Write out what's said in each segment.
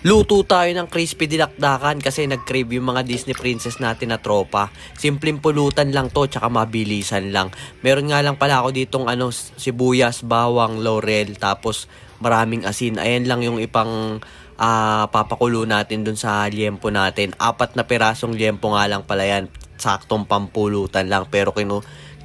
Luto tayo ng crispy dinakdakan kasi nag-crave yung mga Disney princess natin na tropa. Simpleng pulutan lang to, tsaka mabilisan lang. Meron nga lang pala ako ditong sibuyas, bawang, laurel, tapos maraming asin. Ayan lang yung ipang papakulo natin dun sa liempo natin. 4 na pirasong liempo nga lang pala yan. Saktong pampulutan lang, pero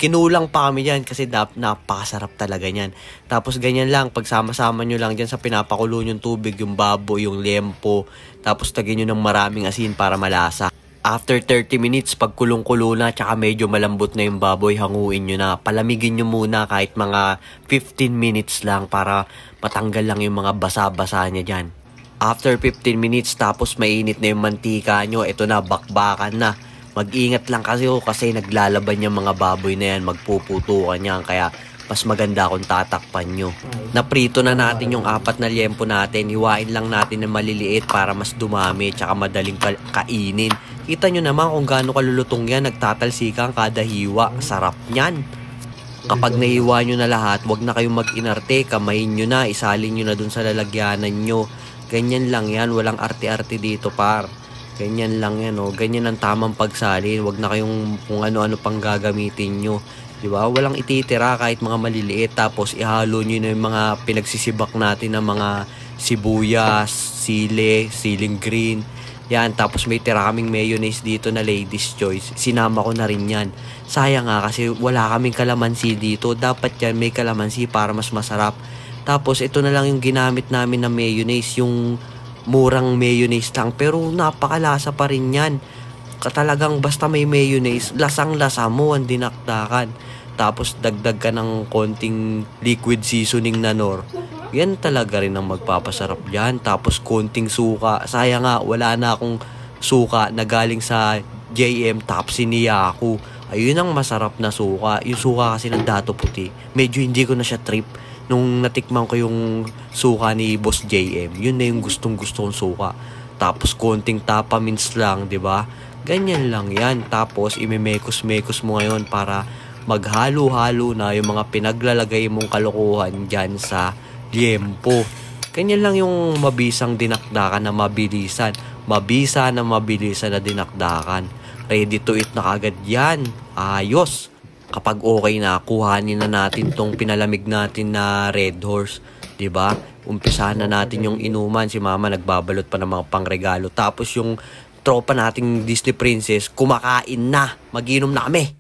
kinulang pa kami dyan kasi napakasarap talaga yan. Tapos ganyan lang, pagsama-sama nyo lang dyan sa pinapakulo nyong tubig, yung baboy, yung liempo. Tapos tagin nyo ng maraming asin para malasa. After 30 minutes, pag kulong-kulo na, tsaka medyo malambot na yung baboy, hanguin nyo na. Palamigin nyo muna kahit mga 15 minutes lang para matanggal lang yung mga basa-basa niya dyan. After 15 minutes, tapos mainit na yung mantika nyo, ito na, bakbakan na. Mag-ingat lang kasi naglalaban yung mga baboy na yan, magpuputukan yan, kaya mas maganda kung tatakpan nyo. Naprito na natin yung 4 na liempo natin, hiwain lang natin ng maliliit para mas dumami, tsaka madaling kainin. Kita nyo naman kung gaano kalulutong yan, nagtatalsikan kada hiwa, sarap nyan. Kapag nahiwa nyo na lahat, wag na kayong mag-inarte, kamayin nyo na, isalin nyo na dun sa lalagyanan nyo. Ganyan lang yan, walang arte-arte dito par. Ganyan lang yan, oh. Ganyan ang tamang pagsalin. Huwag na kayong kung ano-ano pang gagamitin nyo. Diba? Walang ititira kahit mga maliliit. Tapos ihalo nyo na yung mga pinagsisibak natin ng mga sibuyas, sili, siling green. Yan, tapos may tira kaming mayonnaise dito na ladies choice. Sinama ko na rin yan. Sayang nga kasi wala kaming kalamansi dito. Dapat yan may kalamansi para mas masarap. Tapos ito na lang yung ginamit namin na mayonnaise, yung murang mayonnaise lang, pero napakalasa pa rin yan. Talagang basta may mayonnaise, lasang-lasa mo ang dinakdakan. Tapos dagdag ka ng konting liquid seasoning na Knorr. Yan talaga rin ang magpapasarap yan. Tapos konting suka. Sayang nga, wala na akong suka na galing sa JM Tapsi ni Yaku. Ayun ang masarap na suka. Yung suka kasi ng Dato Puti. Medyo hindi ko na siya trip. Nung natikman ko yung suka ni Boss JM, yun na yung gustong-gusto kong suka. Tapos konting tapamins lang, 'di ba? Ganyan lang 'yan. Tapos imemekos-mekos mo ngayon para maghalo-halo na yung mga pinaglalagay mong kalokohan diyan sa liempo. Ganyan lang yung mabisang dinakdakan na mabilisan. Mabisa na mabilisan na dinakdakan. Ready to eat na kagad 'yan. Ayos. Kapag okay na, kuhanin na natin tong pinalamig natin na Red Horse, 'di ba? Umpisahan na natin yung inuman, si Mama nagbabalot pa ng mga pangregalo. Tapos yung tropa nating Disney princess kumakain na. Mag-inom na kami.